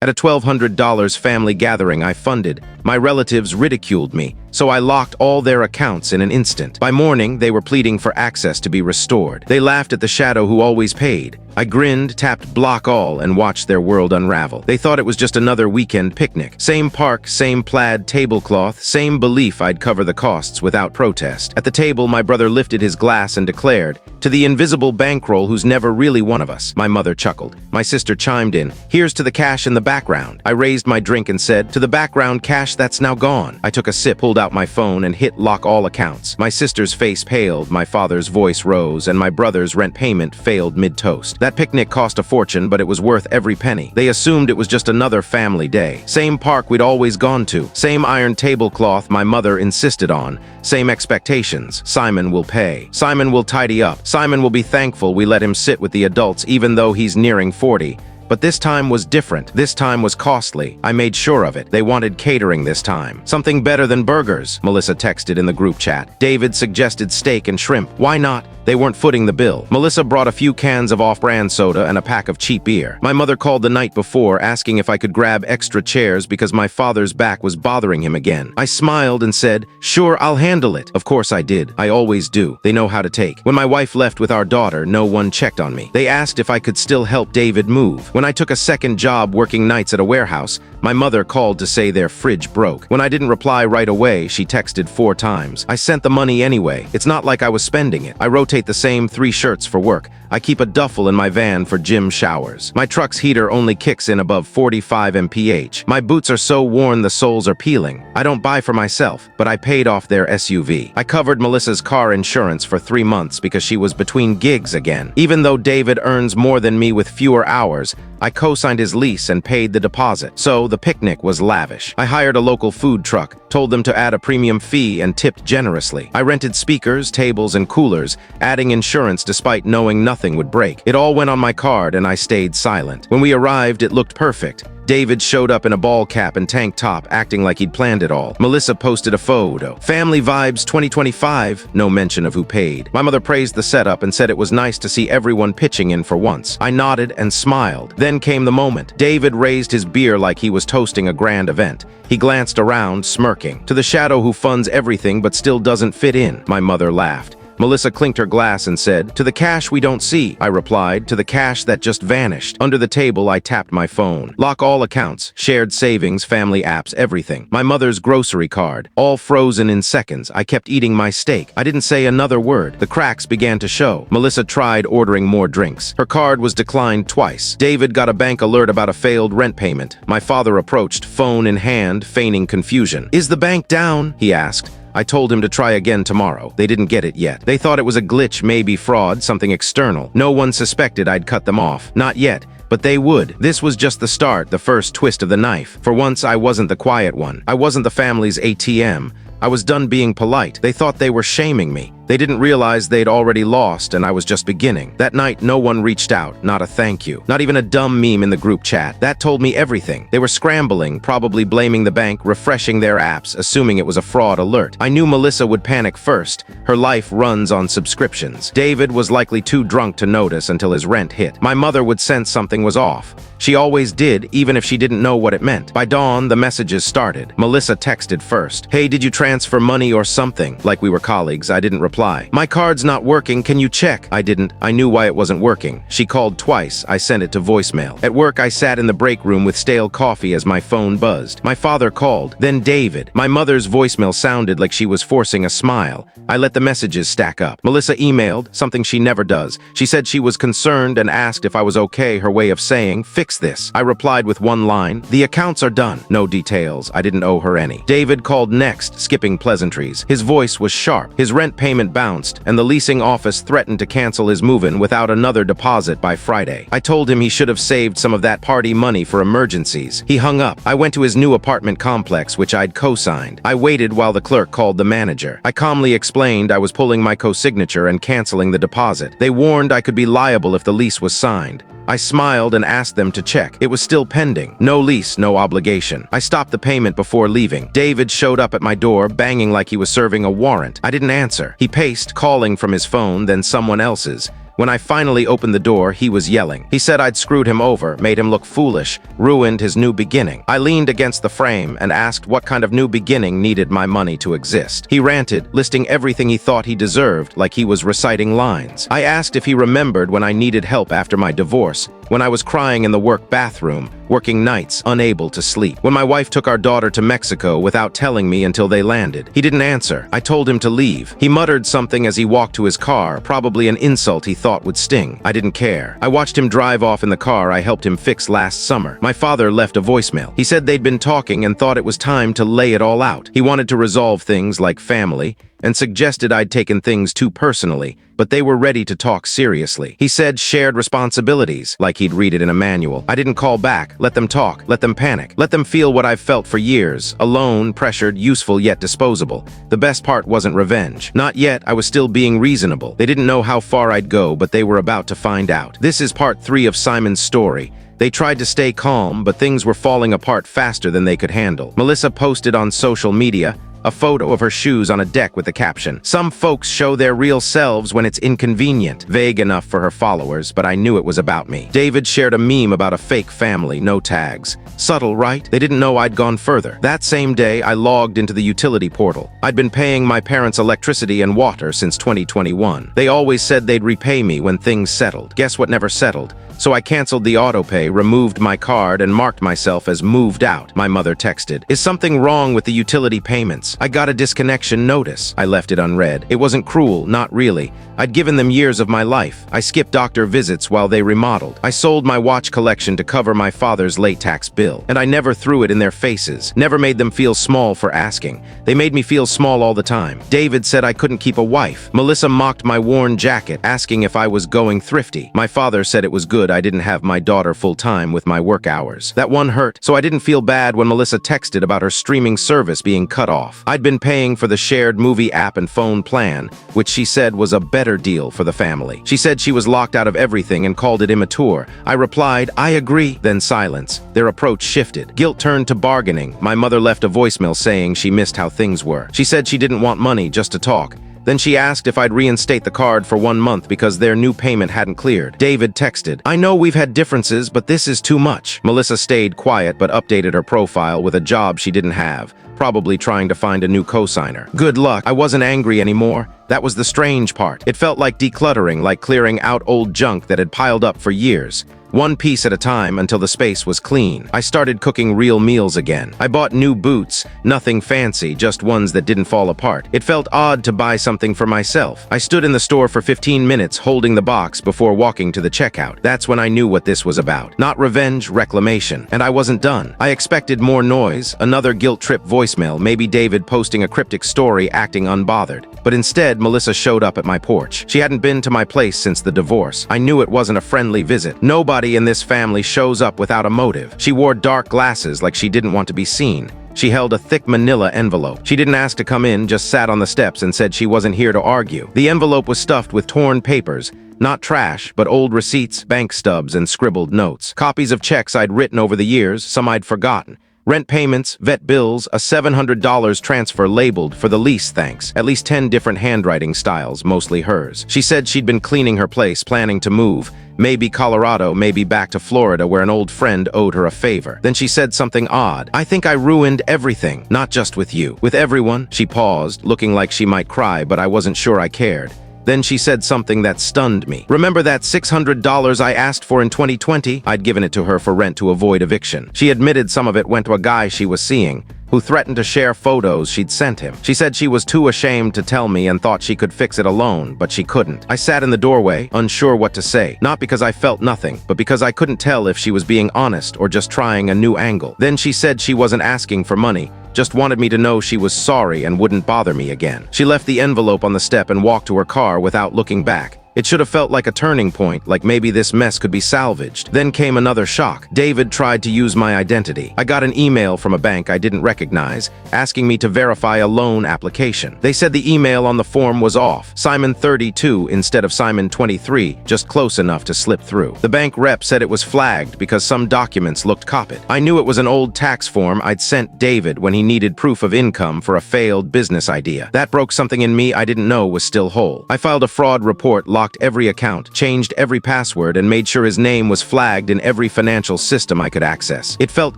At a $1,200 family gathering I funded, my relatives ridiculed me, so I locked all their accounts in an instant. By morning, they were pleading for access to be restored. They laughed at the shadow who always paid. I grinned, tapped block all, and watched their world unravel. They thought it was just another weekend picnic. Same park, same plaid tablecloth, same belief I'd cover the costs without protest. At the table, my brother lifted his glass and declared, "To the invisible bankroll who's never really one of us." My mother chuckled. My sister chimed in, "Here's to the cash in the background." I raised my drink and said, "To the background cash that's now gone." I took a sip, pulled out my phone, and hit lock all accounts. My sister's face paled, my father's voice rose, and my brother's rent payment failed mid-toast. That picnic cost a fortune, but it was worth every penny. They assumed it was just another family day. Same park we'd always gone to. Same iron tablecloth my mother insisted on. Same expectations. Simon will pay. Simon will tidy up. Simon will be thankful we let him sit with the adults even though he's nearing 40. But this time was different. This time was costly. I made sure of it. They wanted catering this time. Something better than burgers, Melissa texted in the group chat. David suggested steak and shrimp. Why not? They weren't footing the bill. Melissa brought a few cans of off-brand soda and a pack of cheap beer. My mother called the night before, asking if I could grab extra chairs because my father's back was bothering him again. I smiled and said, "Sure, I'll handle it." Of course I did. I always do. They know how to take. When my wife left with our daughter, no one checked on me. They asked if I could still help David move. When I took a second job working nights at a warehouse, my mother called to say their fridge broke. When I didn't reply right away, she texted 4 times. I sent the money anyway. It's not like I was spending it. I rotate the same 3 shirts for work. I keep a duffel in my van for gym showers. My truck's heater only kicks in above 45 mph. My boots are so worn the soles are peeling. I don't buy for myself, but I paid off their SUV. I covered Melissa's car insurance for 3 months because she was between gigs again. Even though David earns more than me with fewer hours, I co-signed his lease and paid the deposit. So the picnic was lavish. I hired a local food truck, told them to add a premium fee, and tipped generously. I rented speakers, tables, and coolers, adding insurance despite knowing nothing would break. It all went on my card and I stayed silent. When we arrived, it looked perfect. David showed up in a ball cap and tank top, acting like he'd planned it all. Melissa posted a photo. Family Vibes 2025, no mention of who paid. My mother praised the setup and said it was nice to see everyone pitching in for once. I nodded and smiled. Then came the moment. David raised his beer like he was toasting a grand event. He glanced around, smirking. "To the shadow who funds everything but still doesn't fit in," my mother laughed. Melissa clinked her glass and said, "To the cash we don't see." I replied, "To the cash that just vanished." Under the table, I tapped my phone. Lock all accounts, shared savings, family apps, everything. My mother's grocery card, all frozen in seconds. I kept eating my steak. I didn't say another word. The cracks began to show. Melissa tried ordering more drinks. Her card was declined twice. David got a bank alert about a failed rent payment. My father approached, phone in hand, feigning confusion. "Is the bank down?" he asked. I told him to try again tomorrow. They didn't get it yet. They thought it was a glitch, maybe fraud, something external. No one suspected I'd cut them off. Not yet. But they would. This was just the start, the first twist of the knife. For once, I wasn't the quiet one. I wasn't the family's ATM. I was done being polite. They thought they were shaming me. They didn't realize they'd already lost and I was just beginning. That night, no one reached out, not a thank you. Not even a dumb meme in the group chat. That told me everything. They were scrambling, probably blaming the bank, refreshing their apps, assuming it was a fraud alert. I knew Melissa would panic first. Her life runs on subscriptions. David was likely too drunk to notice until his rent hit. My mother would sense something was off. She always did, even if she didn't know what it meant. By dawn, the messages started. Melissa texted first. "Hey, did you transfer money or something?" Like we were colleagues, I didn't reply. "My card's not working, can you check?" I didn't. I knew why it wasn't working. She called twice. I sent it to voicemail. At work, I sat in the break room with stale coffee as my phone buzzed. My father called, then David. My mother's voicemail sounded like she was forcing a smile. I let the messages stack up. Melissa emailed, something she never does. She said she was concerned and asked if I was okay, her way of saying, "Fix this." I replied with one line, "The accounts are done." No details. I didn't owe her any. David called next, skipping pleasantries. His voice was sharp. His rent payment bounced, and the leasing office threatened to cancel his move-in without another deposit by Friday. I told him he should have saved some of that party money for emergencies. He hung up. I went to his new apartment complex, which I'd co-signed. I waited while the clerk called the manager. I calmly explained I was pulling my co-signature and canceling the deposit. They warned I could be liable if the lease was signed. I smiled and asked them to check. It was still pending. No lease, no obligation. I stopped the payment before leaving. David showed up at my door, banging like he was serving a warrant. I didn't answer. He paced, calling from his phone, then someone else's. When I finally opened the door, he was yelling. He said I'd screwed him over, made him look foolish, ruined his new beginning. I leaned against the frame and asked what kind of new beginning needed my money to exist. He ranted, listing everything he thought he deserved, like he was reciting lines. I asked if he remembered when I needed help after my divorce, when I was crying in the work bathroom, working nights, unable to sleep. When my wife took our daughter to Mexico without telling me until they landed. He didn't answer. I told him to leave. He muttered something as he walked to his car, probably an insult he thought would sting. I didn't care. I watched him drive off in the car I helped him fix last summer. My father left a voicemail. He said they'd been talking and thought it was time to lay it all out. He wanted to resolve things like family, and suggested I'd taken things too personally, but they were ready to talk seriously. He said shared responsibilities, like he'd read it in a manual. I didn't call back. Let them talk. Let them panic. Let them feel what I've felt for years. Alone, pressured, useful yet disposable. The best part wasn't revenge. Not yet. I was still being reasonable. They didn't know how far I'd go, but they were about to find out. This is part 3 of Simon's story. They tried to stay calm, but things were falling apart faster than they could handle. Melissa posted on social media a photo of her shoes on a deck with the caption, "Some folks show their real selves when it's inconvenient." Vague enough for her followers, but I knew it was about me. David shared a meme about a fake family, no tags. Subtle, right? They didn't know I'd gone further. That same day, I logged into the utility portal. I'd been paying my parents' electricity and water since 2021. They always said they'd repay me when things settled. Guess what never settled? So I canceled the autopay, removed my card, and marked myself as moved out. My mother texted, "Is something wrong with the utility payments? I got a disconnection notice." I left it unread. It wasn't cruel, not really. I'd given them years of my life. I skipped doctor visits while they remodeled. I sold my watch collection to cover my father's late tax bill. And I never threw it in their faces. Never made them feel small for asking. They made me feel small all the time. David said I couldn't keep a wife. Melissa mocked my worn jacket, asking if I was going thrifty. My father said it was good I didn't have my daughter full-time with my work hours. That one hurt, so I didn't feel bad when Melissa texted about her streaming service being cut off. I'd been paying for the shared movie app and phone plan, which she said was a better deal for the family. She said she was locked out of everything and called it immature. I replied, "I agree." Then silence. Their approach shifted. Guilt turned to bargaining. My mother left a voicemail saying she missed how things were. She said she didn't want money, just to talk. Then she asked if I'd reinstate the card for 1 month because their new payment hadn't cleared. David texted, "I know we've had differences, but this is too much." Melissa stayed quiet but updated her profile with a job she didn't have, probably trying to find a new co-signer. Good luck. I wasn't angry anymore. That was the strange part. It felt like decluttering, like clearing out old junk that had piled up for years. One piece at a time until the space was clean. I started cooking real meals again. I bought new boots, nothing fancy, just ones that didn't fall apart. It felt odd to buy something for myself. I stood in the store for 15 minutes holding the box before walking to the checkout. That's when I knew what this was about. Not revenge, reclamation. And I wasn't done. I expected more noise, another guilt trip voicemail, maybe David posting a cryptic story acting unbothered. But instead, Melissa showed up at my porch. She hadn't been to my place since the divorce. I knew it wasn't a friendly visit. Nobody in this family shows up without a motive. She wore dark glasses like she didn't want to be seen. She held a thick manila envelope. She didn't ask to come in, just sat on the steps and said she wasn't here to argue. The envelope was stuffed with torn papers. Not trash, but old receipts, bank stubs, and scribbled notes. Copies of checks I'd written over the years, some I'd forgotten. Rent payments, vet bills, a $700 transfer labeled for the lease thanks. At least 10 different handwriting styles, mostly hers. She said she'd been cleaning her place, planning to move. Maybe Colorado, maybe back to Florida where an old friend owed her a favor. Then she said something odd. "I think I ruined everything, not just with you. With everyone." She paused, looking like she might cry, but I wasn't sure I cared. Then she said something that stunned me. "Remember that $600 I asked for in 2020? I'd given it to her for rent to avoid eviction. She admitted some of it went to a guy she was seeing, who threatened to share photos she'd sent him. She said she was too ashamed to tell me and thought she could fix it alone, but she couldn't. I sat in the doorway, unsure what to say, not because I felt nothing, but because I couldn't tell if she was being honest or just trying a new angle. Then she said she wasn't asking for money, just wanted me to know she was sorry and wouldn't bother me again. She left the envelope on the step and walked to her car without looking back. It should have felt like a turning point, like maybe this mess could be salvaged. Then came another shock. David tried to use my identity. I got an email from a bank I didn't recognize, asking me to verify a loan application. They said the email on the form was off. Simon 32 instead of Simon 23, just close enough to slip through. The bank rep said it was flagged because some documents looked copied. I knew it was an old tax form I'd sent David when he needed proof of income for a failed business idea. That broke something in me I didn't know was still whole. I filed a fraud report locking blocked every account, changed every password, and made sure his name was flagged in every financial system I could access. It felt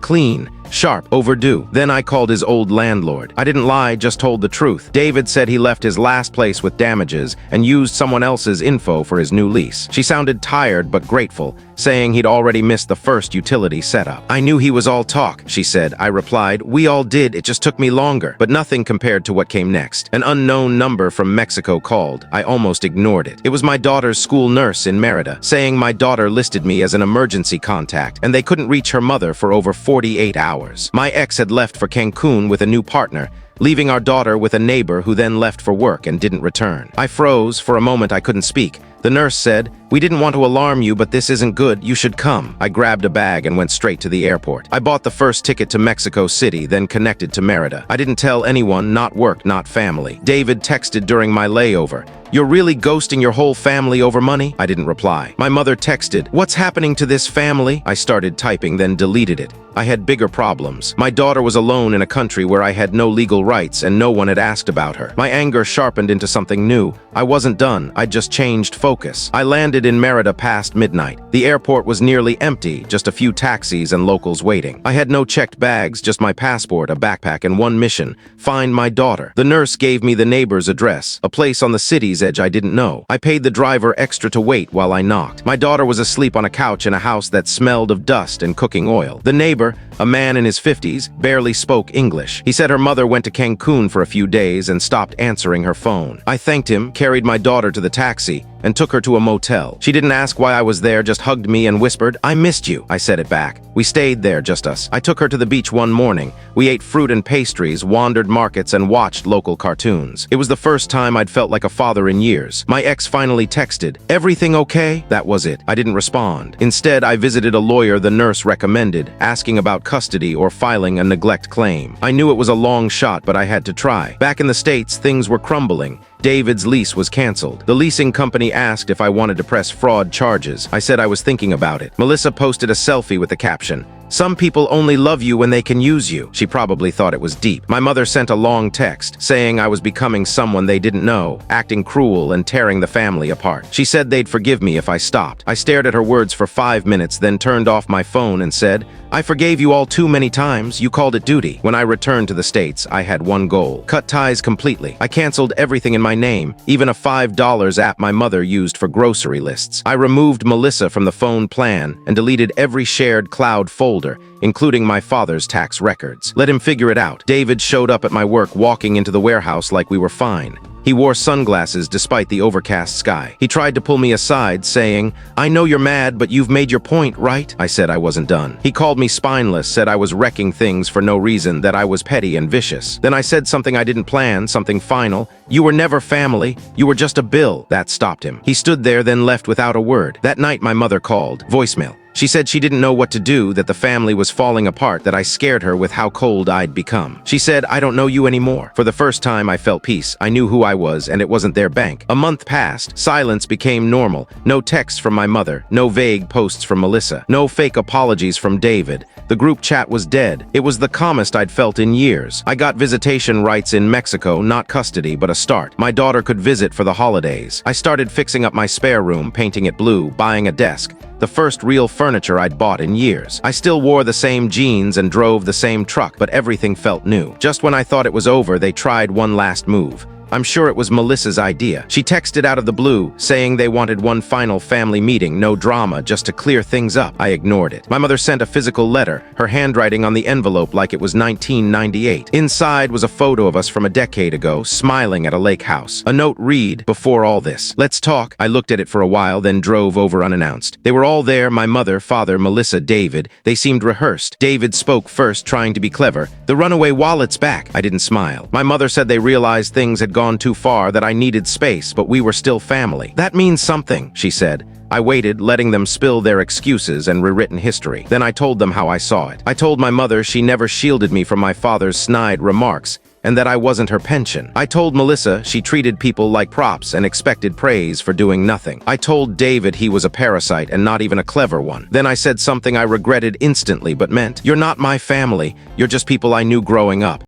clean, sharp, overdue. Then I called his old landlord. I didn't lie, just told the truth. David said he left his last place with damages and used someone else's info for his new lease. She sounded tired but grateful, saying he'd already missed the first utility setup. I knew he was all talk, she said. I replied, we all did, it just took me longer. But nothing compared to what came next. An unknown number from Mexico called. I almost ignored it. It was my daughter's school nurse in Merida, saying my daughter listed me as an emergency contact, and they couldn't reach her mother for over 48 hours. My ex had left for Cancun with a new partner, leaving our daughter with a neighbor who then left for work and didn't return. I froze. For a moment I couldn't speak. The nurse said, we didn't want to alarm you, but this isn't good. You should come. I grabbed a bag and went straight to the airport. I bought the first ticket to Mexico City, then connected to Merida. I didn't tell anyone, not work, not family. David texted during my layover. You're really ghosting your whole family over money? I didn't reply. My mother texted, what's happening to this family? I started typing, then deleted it. I had bigger problems. My daughter was alone in a country where I had no legal rights and no one had asked about her. My anger sharpened into something new. I wasn't done. I'd just changed focus. I landed in Merida past midnight. The airport was nearly empty, just a few taxis and locals waiting. I had no checked bags, just my passport, a backpack, and one mission: find my daughter. The nurse gave me the neighbor's address, a place on the city's edge I didn't know. I paid the driver extra to wait while I knocked. My daughter was asleep on a couch in a house that smelled of dust and cooking oil. The neighbor, a man in his 50s, barely spoke English. He said her mother went to Cancun for a few days and stopped answering her phone. I thanked him, carried my daughter to the taxi, and took her to a motel. She didn't ask why I was there, just hugged me and whispered, I missed you. I said it back. We stayed there, just us. I took her to the beach one morning. We ate fruit and pastries, wandered markets, and watched local cartoons. It was the first time I'd felt like a father in years. My ex finally texted, everything okay? That was it. I didn't respond. Instead, I visited a lawyer the nurse recommended, asking about custody or filing a neglect claim. I knew it was a long shot, but I had to try. Back in the States, things were crumbling. David's lease was canceled. The leasing company asked if I wanted to press fraud charges. I said I was thinking about it. Melissa posted a selfie with the caption, some people only love you when they can use you. She probably thought it was deep. My mother sent a long text saying I was becoming someone they didn't know, acting cruel and tearing the family apart. She said they'd forgive me if I stopped. I stared at her words for 5 minutes, then turned off my phone and said, I forgave you all too many times. You called it duty. When I returned to the States, I had one goal: cut ties completely. I canceled everything in my name, even a $5 app my mother used for grocery lists. I removed Melissa from the phone plan and deleted every shared cloud folder, including my father's tax records. Let him figure it out. David showed up at my work, walking into the warehouse like we were fine. He wore sunglasses despite the overcast sky. He tried to pull me aside, saying, I know you're mad, but you've made your point, right? I said I wasn't done. He called me spineless, said I was wrecking things for no reason, that I was petty and vicious. Then I said something I didn't plan, something final. You were never family. You were just a bill. That stopped him. He stood there, then left without a word. That night, my mother called. Voicemail. She said she didn't know what to do, that the family was falling apart, that I scared her with how cold I'd become. She said, I don't know you anymore. For the first time, I felt peace. I knew who I was, and it wasn't their bank. A month passed. Silence became normal. No texts from my mother. No vague posts from Melissa. No fake apologies from David. The group chat was dead. It was the calmest I'd felt in years. I got visitation rights in Mexico, not custody, but a start. My daughter could visit for the holidays. I started fixing up my spare room, painting it blue, buying a desk. The first real furniture I'd bought in years. I still wore the same jeans and drove the same truck, but everything felt new. Just when I thought it was over, they tried one last move. I'm sure it was Melissa's idea. She texted out of the blue, saying they wanted one final family meeting, no drama, just to clear things up. I ignored it. My mother sent a physical letter, her handwriting on the envelope like it was 1998. Inside was a photo of us from a decade ago, smiling at a lake house. A note read, before all this, let's talk. I looked at it for a while, then drove over unannounced. They were all there, my mother, father, Melissa, David. They seemed rehearsed. David spoke first, trying to be clever. The runaway wallet's back. I didn't smile. My mother said they realized things had gone too far, that I needed space, but we were still family. That means something, she said. I waited, letting them spill their excuses and rewritten history. Then I told them how I saw it. I told my mother she never shielded me from my father's snide remarks, and that I wasn't her pension. I told Melissa she treated people like props and expected praise for doing nothing. I told David he was a parasite and not even a clever one. Then I said something I regretted instantly but meant. You're not my family. You're just people I knew growing up.